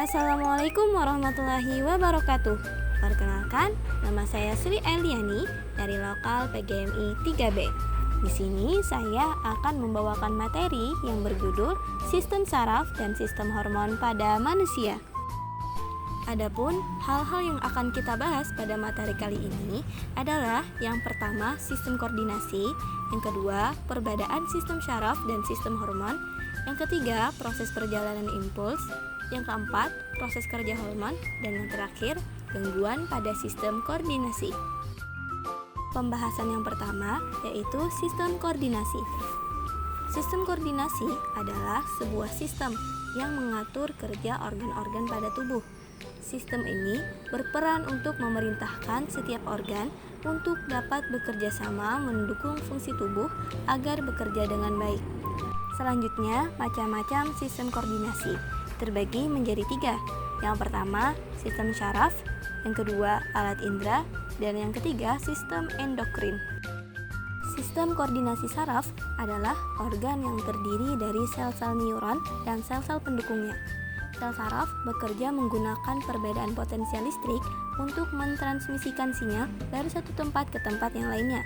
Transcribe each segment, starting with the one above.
Assalamualaikum warahmatullahi wabarakatuh. Perkenalkan, nama saya Sri Eliani dari lokal PGMI 3B. Di sini saya akan membawakan materi yang berjudul Sistem Saraf dan Sistem Hormon pada Manusia. Adapun hal-hal yang akan kita bahas pada materi kali ini adalah yang pertama sistem koordinasi, yang kedua perbedaan sistem syaraf dan sistem hormon, yang ketiga proses perjalanan impuls, yang keempat proses kerja hormon, dan yang terakhir gangguan pada sistem koordinasi. Pembahasan yang pertama yaitu sistem koordinasi. Sistem koordinasi adalah sebuah sistem yang mengatur kerja organ-organ pada tubuh. Sistem ini berperan untuk memerintahkan setiap organ untuk dapat bekerja sama mendukung fungsi tubuh agar bekerja dengan baik. Selanjutnya, macam-macam sistem koordinasi terbagi menjadi 3. Yang pertama, sistem syaraf, yang kedua, alat indera, dan yang ketiga, sistem endokrin. Sistem koordinasi saraf adalah organ yang terdiri dari sel-sel neuron dan sel-sel pendukungnya. Sel saraf bekerja menggunakan perbedaan potensial listrik untuk mentransmisikan sinyal dari satu tempat ke tempat yang lainnya.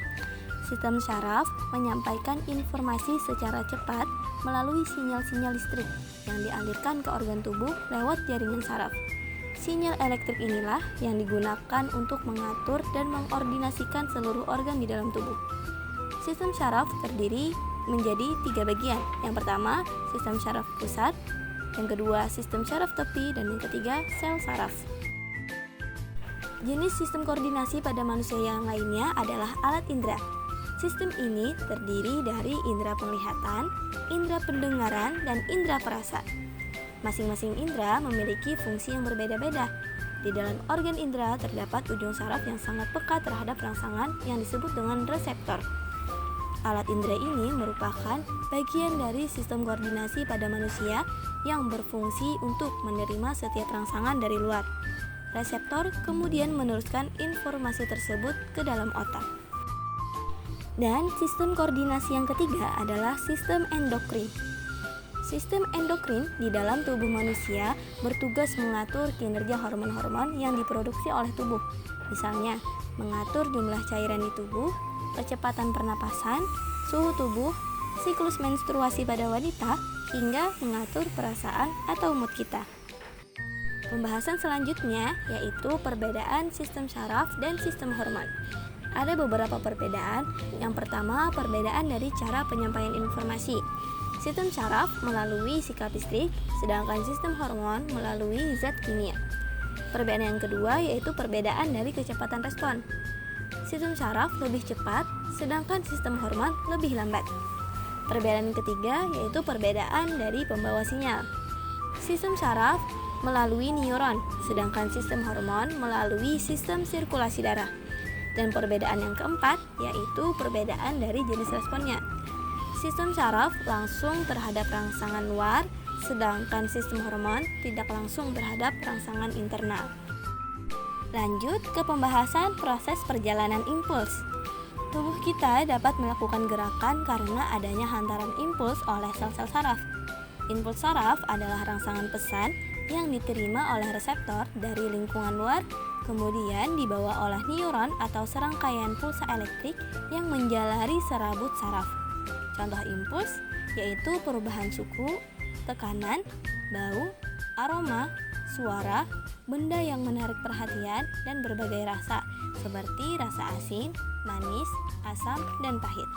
Sistem syaraf menyampaikan informasi secara cepat melalui sinyal-sinyal listrik yang dialirkan ke organ tubuh lewat jaringan saraf. Sinyal elektrik inilah yang digunakan untuk mengatur dan mengkoordinasikan seluruh organ di dalam tubuh. Sistem syaraf terdiri menjadi 3 bagian. Yang pertama, sistem syaraf pusat, yang kedua, sistem syaraf tepi, dan yang ketiga, sel saraf. Jenis sistem koordinasi pada manusia yang lainnya adalah alat indera. Sistem ini terdiri dari indera penglihatan, indera pendengaran, dan indera perasa. Masing-masing indera memiliki fungsi yang berbeda-beda. Di dalam organ indera terdapat ujung saraf yang sangat peka terhadap rangsangan yang disebut dengan reseptor. Alat indera ini merupakan bagian dari sistem koordinasi pada manusia yang berfungsi untuk menerima setiap rangsangan dari luar. Reseptor kemudian meneruskan informasi tersebut ke dalam otak. Dan sistem koordinasi yang ketiga adalah sistem endokrin. Sistem endokrin di dalam tubuh manusia bertugas mengatur kinerja hormon-hormon yang diproduksi oleh tubuh. Misalnya, mengatur jumlah cairan di tubuh, kecepatan pernapasan, suhu tubuh, siklus menstruasi pada wanita, hingga mengatur perasaan atau mood kita. Pembahasan selanjutnya yaitu perbedaan sistem syaraf dan sistem hormon. Ada beberapa perbedaan. Yang pertama, perbedaan dari cara penyampaian informasi. Sistem syaraf melalui sikap listrik, sedangkan sistem hormon melalui zat kimia. Perbedaan yang kedua yaitu perbedaan dari kecepatan respon. Sistem syaraf lebih cepat, sedangkan sistem hormon lebih lambat. Perbedaan ketiga yaitu perbedaan dari pembawa sinyal. Sistem syaraf melalui neuron, sedangkan sistem hormon melalui sistem sirkulasi darah. Dan perbedaan yang keempat yaitu perbedaan dari jenis responnya. Sistem syaraf langsung terhadap rangsangan luar, sedangkan sistem hormon tidak langsung terhadap rangsangan internal. Lanjut ke pembahasan proses perjalanan impuls. Tubuh kita dapat melakukan gerakan karena adanya hantaran impuls oleh sel-sel saraf. Impuls saraf adalah rangsangan pesan yang diterima oleh reseptor dari lingkungan luar, kemudian dibawa oleh neuron atau serangkaian pulsa elektrik yang menjalari serabut saraf. Contoh impuls yaitu perubahan suhu, tekanan, bau, aroma, suara, benda yang menarik perhatian, dan berbagai rasa seperti rasa asin, manis, asam, dan pahit.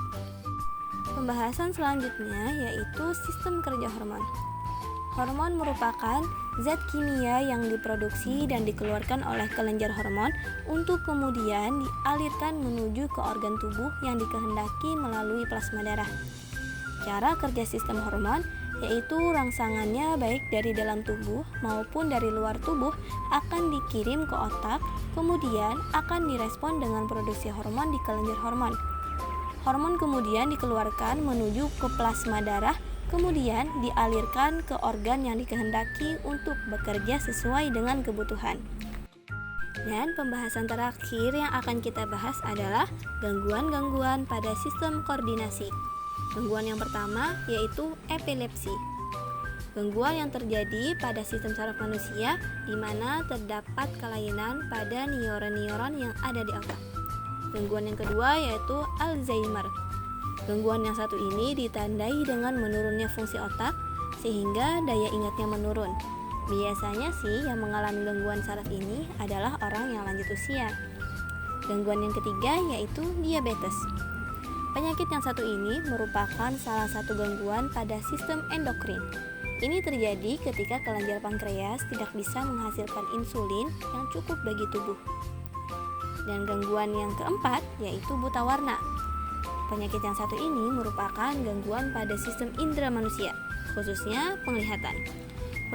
Pembahasan selanjutnya yaitu sistem kerja hormon. Hormon merupakan zat kimia yang diproduksi dan dikeluarkan oleh kelenjar hormon untuk kemudian dialirkan menuju ke organ tubuh yang dikehendaki melalui plasma darah. Cara kerja sistem hormon yaitu rangsangannya baik dari dalam tubuh maupun dari luar tubuh akan dikirim ke otak, kemudian akan direspon dengan produksi hormon di kelenjar hormon. Hormon kemudian dikeluarkan menuju ke plasma darah, kemudian dialirkan ke organ yang dikehendaki untuk bekerja sesuai dengan kebutuhan. Dan pembahasan terakhir yang akan kita bahas adalah gangguan-gangguan pada sistem koordinasi. Gangguan yang pertama yaitu epilepsi. Gangguan yang terjadi pada sistem saraf manusia di mana terdapat kelainan pada neuron-neuron yang ada di otak. Gangguan yang kedua yaitu Alzheimer. Gangguan yang satu ini ditandai dengan menurunnya fungsi otak sehingga daya ingatnya menurun. Biasanya sih yang mengalami gangguan saraf ini adalah orang yang lanjut usia. Gangguan yang ketiga yaitu diabetes. Penyakit yang satu ini merupakan salah satu gangguan pada sistem endokrin. Ini terjadi ketika kelenjar pankreas tidak bisa menghasilkan insulin yang cukup bagi tubuh. Dan gangguan yang keempat yaitu buta warna. Penyakit yang satu ini merupakan gangguan pada sistem indera manusia, khususnya penglihatan.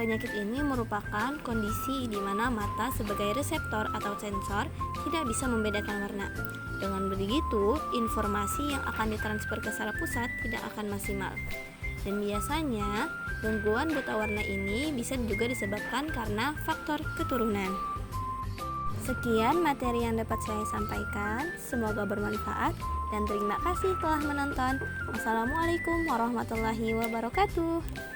Penyakit ini merupakan kondisi di mana mata sebagai reseptor atau sensor tidak bisa membedakan warna. Dengan begitu, informasi yang akan ditransfer ke saraf pusat tidak akan maksimal. Dan biasanya, gangguan buta warna ini bisa juga disebabkan karena faktor keturunan. Sekian materi yang dapat saya sampaikan, semoga bermanfaat dan terima kasih telah menonton. Wassalamualaikum warahmatullahi wabarakatuh.